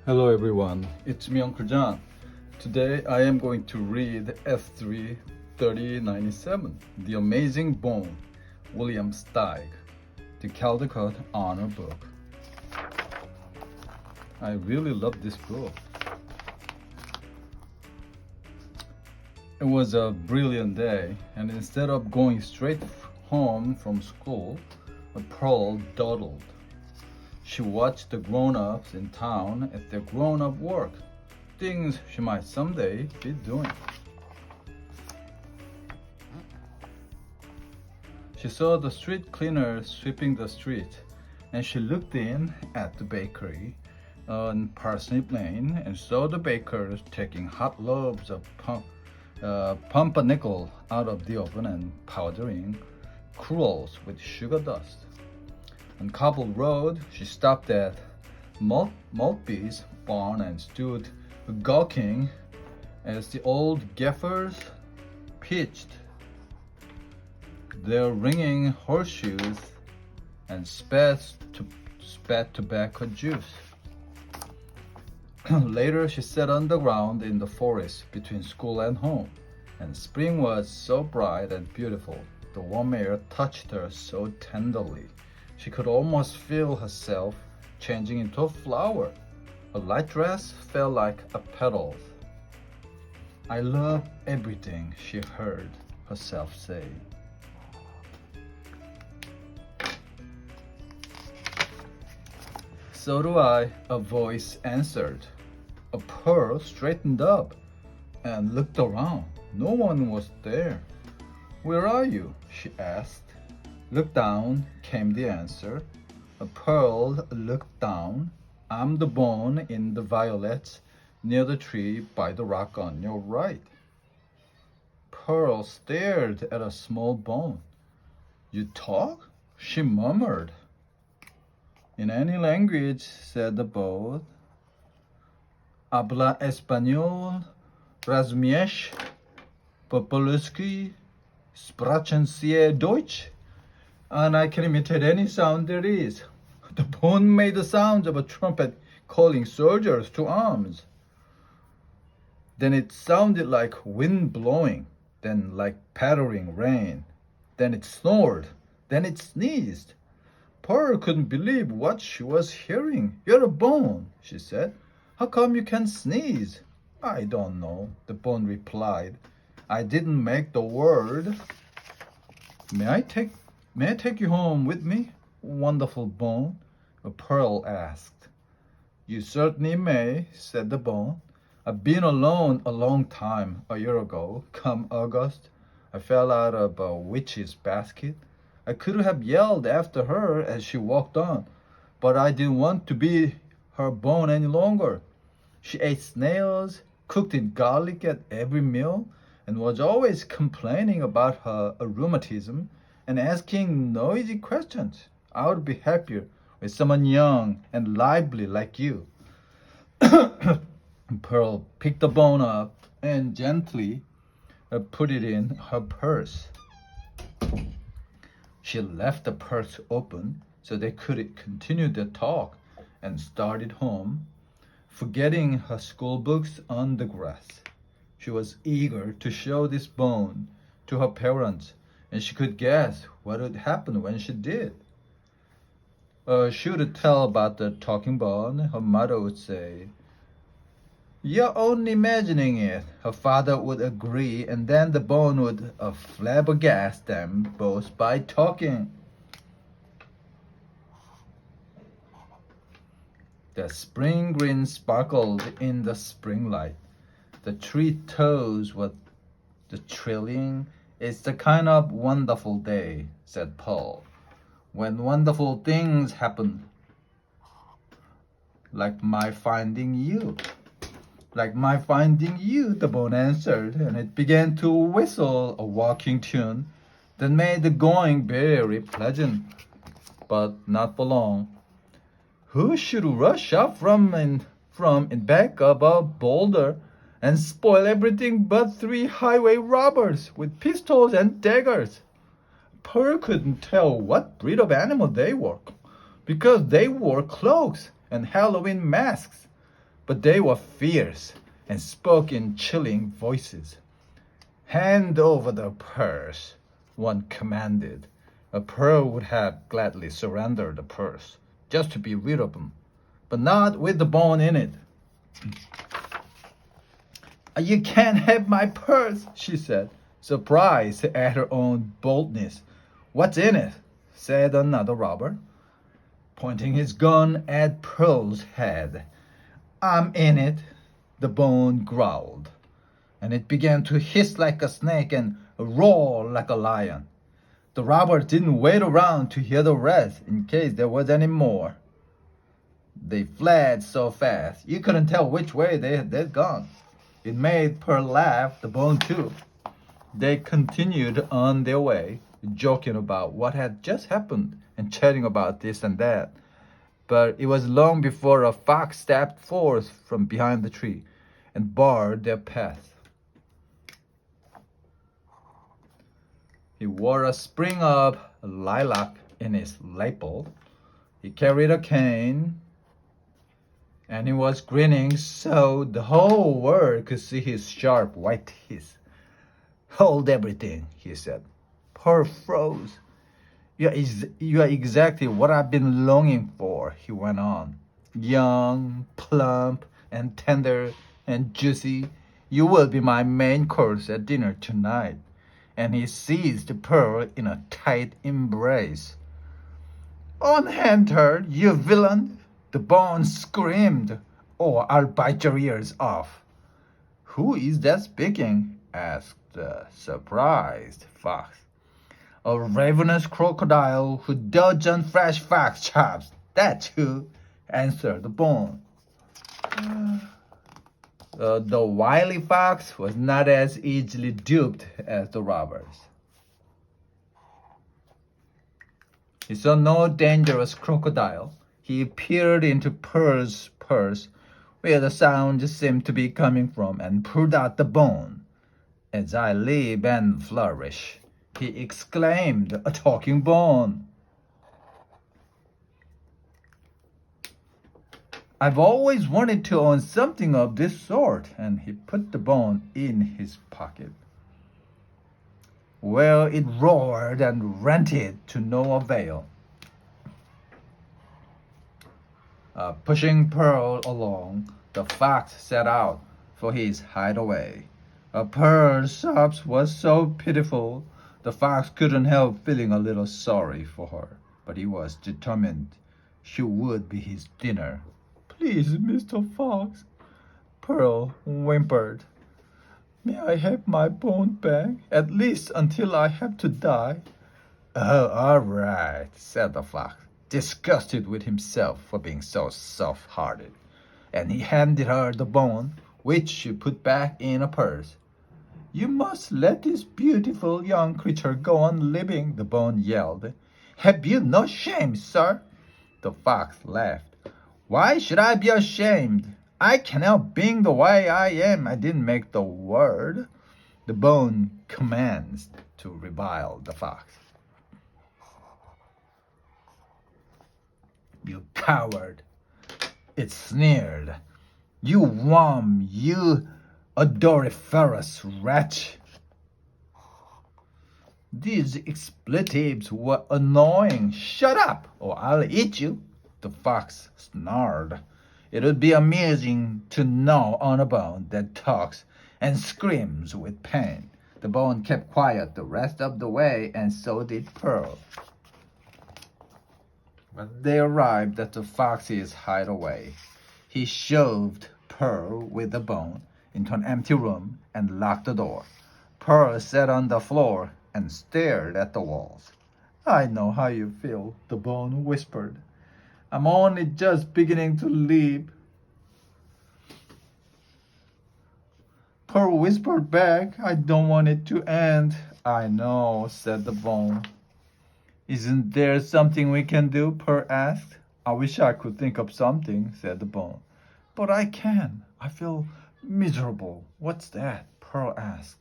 Hello everyone, it's me Uncle John. Today I am going to read S3 3097, The Amazing Bone, William Steig, the Caldecott Honor Book. I really love this book. It was a brilliant day, and instead of going straight home from school, Pearl dawdled. She watched the grown-ups in town at their grown-up work, things she might someday be doing. She saw the street cleaner sweeping the street, and she looked in at the bakery on Parsnip Lane and saw the bakers taking hot loaves of pumpernickel out of the oven and powdering cruels with sugar dust. On Cobble Road, she stopped at Maltby's barn and stood gawking as the old gaffers pitched their ringing horseshoes and spat tobacco juice. Later, she sat on the ground in the forest between school and home, and spring was so bright and beautiful. The warm air touched her so tenderly. She could almost feel herself changing into a flower. Her light dress felt like a petal. I love everything, she heard herself say. So do I, a voice answered. A Pearl straightened up and looked around. No one was there. Where are you? She asked. Look down, came the answer. A Pearl looked down. I'm the bone in the violets near the tree by the rock on your right. Pearl stared at a small bone. You talk? She murmured. In any language, said the bone. Habla español, razumiesh, popoluski, sprachen Sie Deutsch? And I can imitate any sound there is. The bone made the sounds of a trumpet calling soldiers to arms. Then it sounded like wind blowing, then like pattering rain. Then it snored, then it sneezed. Pearl couldn't believe what she was hearing. You're a bone, she said. How come you can sneeze? I don't know, the bone replied. I didn't make the word. May I take you home with me, wonderful bone? The Pearl asked. You certainly may, said the bone. I've been alone a long time. A year ago, come August, I fell out of a witch's basket. I could have yelled after her as she walked on, but I didn't want to be her bone any longer. She ate snails, cooked in garlic at every meal, and was always complaining about her rheumatism and asking noisy questions. I would be happier with someone young and lively like you. Pearl picked the bone up and gently put it in her purse. She left the purse open so they could continue their talk and started home, forgetting her school books on the grass. She was eager to show this bone to her parents, and she could guess what would happen when she did. She would tell about the talking bone. Her mother would say, You're only imagining it. Her father would agree, and then the bone would flabbergast them both by talking. The spring green sparkled in the spring light. The tree toads were trilling. It's the kind of wonderful day, said Paul, when wonderful things happen, like my finding you. Like my finding you, the bone answered, and it began to whistle a walking tune that made the going very pleasant, but not for long. Who should rush up from in back of a boulder and spoil everything but 3 highway robbers with pistols and daggers? Pearl couldn't tell what breed of animal they were, because they wore cloaks and Halloween masks. but they were fierce and spoke in chilling voices. "Hand over the purse," one commanded. A Pearl would have gladly surrendered the purse, just to be rid of them, but not with the bone in it. "You can't have my purse," she said, surprised at her own boldness. "What's in it?" said another robber, pointing his gun at Pearl's head. "I'm in it," the bone growled, and it began to hiss like a snake and roar like a lion. The robber didn't wait around to hear the rest in case there was any more. They fled so fast you couldn't tell which way they'd gone. It made Pearl laugh, the bone too. They continued on their way, joking about what had just happened and chatting about this and that. But it was long before a fox stepped forth from behind the tree and barred their path. He wore a spring of lilac in his lapel. He carried a cane, and he was grinning so the whole world could see his sharp white teeth. "Hold everything," he said. Pearl froze. You are exactly what I've been longing for," he went on. "Young, plump, and tender, and juicy. You will be my main course at dinner tonight." And he seized Pearl in a tight embrace. "Unhand her, you villain!" the bone screamed, "or I'll bite your ears off." "Who is that speaking?" asked the surprised fox. "A ravenous crocodile who dotes on fresh fox chops. That's who," answered the bone. The wily fox was not as easily duped as the robbers. He saw no dangerous crocodile. He peered into Pearl's purse, where the sound seemed to be coming from, and pulled out the bone. "As I live and flourish," he exclaimed, "a talking bone. I've always wanted to own something of this sort," and he put the bone in his pocket. Well, it roared and ranted to no avail. Pushing Pearl along, the fox set out for his hideaway. Pearl's sobs was so pitiful, the fox couldn't help feeling a little sorry for her, but he was determined she would be his dinner. "Please, Mr. Fox," Pearl whimpered. "May I have my bone back, at least until I have to die?" "Oh, all right," said the fox, disgusted with himself for being so soft-hearted. And he handed her the bone, which she put back in a purse. "You must let this beautiful young creature go on living," the bone yelled. "Have you no shame, sir?" The fox laughed. "Why should I be ashamed? I can help being the way I am. I didn't make the world." The bone commenced to revile the fox. "You coward," it sneered. "You worm, you odoriferous wretch." These expletives were annoying. "Shut up, or I'll eat you," the fox snarled. "It would be amusing to gnaw on a bone that talks and screams with pain." The bone kept quiet the rest of the way, and so did Pearl. When they arrived at the fox's hideaway, he shoved Pearl with the bone into an empty room and locked the door. Pearl sat on the floor and stared at the walls. "I know how you feel," the bone whispered. "I'm only just beginning to live." Pearl whispered back, "I don't want it to end." "I know," said the bone. "Isn't there something we can do?" Pearl asked. "I wish I could think of something," said the bone. "But I can. I feel miserable." "What's that?" Pearl asked.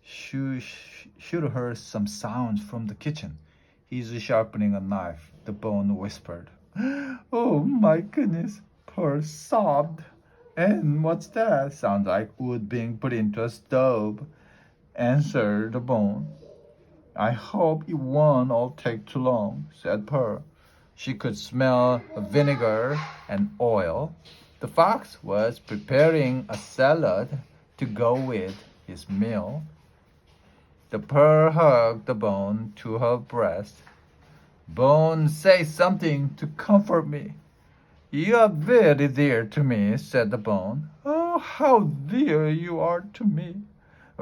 Should heard some sounds from the kitchen. "He's sharpening a knife," the bone whispered. "Oh my goodness," Pearl sobbed. And what's that? Sounds like wood being put into a stove, answered the bone. I hope it won't all take too long, said Pearl. She could smell vinegar and oil. The fox was preparing a salad to go with his meal. The Pearl hugged the bone to her breast. Bone, say something to comfort me. You are very dear to me, said the bone. Oh, how dear you are to me,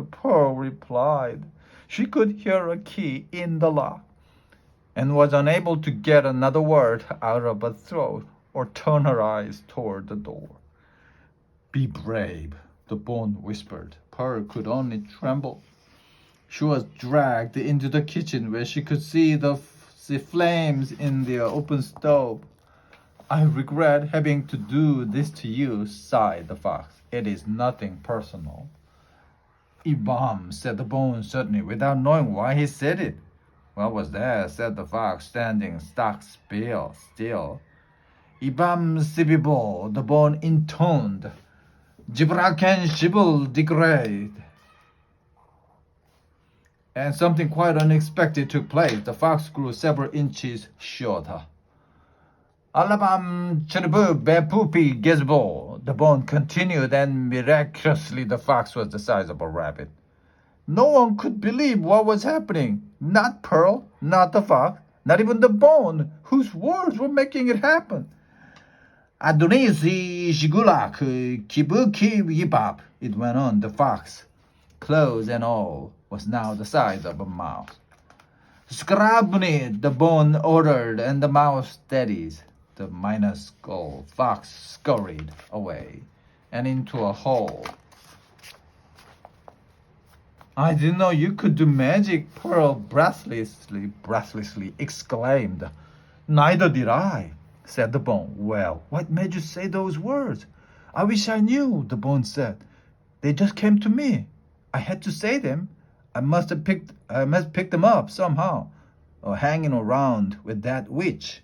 Pearl replied. She could hear a key in the lock and was unable to get another word out of her throat or turn her eyes toward the door. Be brave, the bone whispered. Pearl could only tremble. She was dragged into the kitchen where she could see the flames in the open stove. I regret having to do this to you, sighed the fox. It is nothing personal. Ibam, said the bone suddenly, without knowing why he said it. What was that? Said the fox, standing stock still. Ibam sibibo, the bone intoned. Jibraken shibble degrade. And something quite unexpected took place. The fox grew several inches shorter. Alabam chiribu bepupi gizbo, the bone continued, and miraculously the fox was the size of a rabbit. No one could believe what was happening. Not Pearl, not the fox, not even the bone, whose words were making it happen. Adonisi shigulak kibuki yibab, it went on. The fox, clothes and all, was now the size of a mouse. Scrabni, the bone ordered, and the mouse steadies. The minuscule fox scurried away and into a hole. I didn't know you could do magic, Pearl breathlessly exclaimed. Neither did I, said the bone. Well, what made you say those words? I wish I knew, the bone said. They just came to me. I had to say them. I must pick them up somehow, or hanging around with that witch.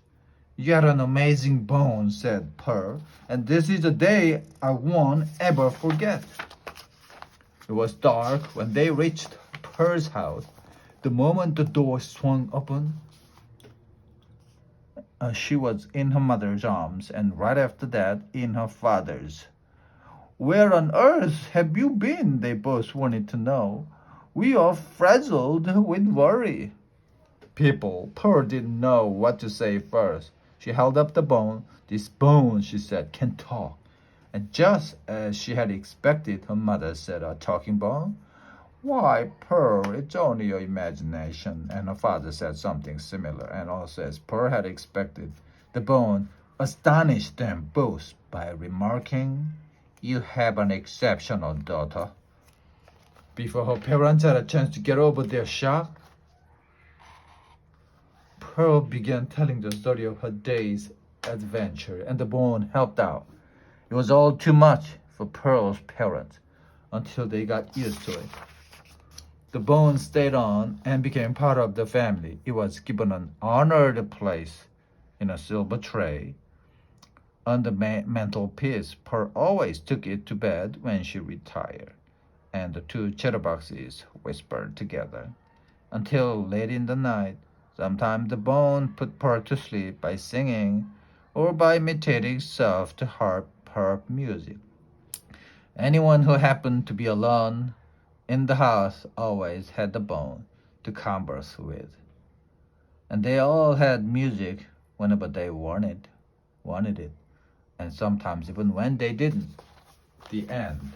You're an amazing bone, said Pearl, and this is a day I won't ever forget. It was dark when they reached Pearl's house. The moment the door swung open, she was in her mother's arms, and right after that, in her father's. Where on earth have you been? They both wanted to know. We are frazzled with worry. Pearl didn't know what to say first. She held up the bone. This bone, she said, can talk. And just as she had expected, her mother said, a talking bone? Why, Pearl, it's only your imagination. And her father said something similar. And also, as Pearl had expected, the bone astonished them both by remarking, you have an exceptional daughter. Before her parents had a chance to get over their shock, Pearl began telling the story of her day's adventure, and the bone helped out. It was all too much for Pearl's parents until they got used to it. The bone stayed on and became part of the family. It was given an honored place in a silver tray on the mantelpiece. Pearl always took it to bed when she retired, and the two chatterboxes whispered together until late in the night. Sometimes the bone put Pearl to sleep by singing or by imitating soft harp music. Anyone who happened to be alone in the house always had the bone to converse with. And they all had music whenever they wanted it, and sometimes even when they didn't. The end.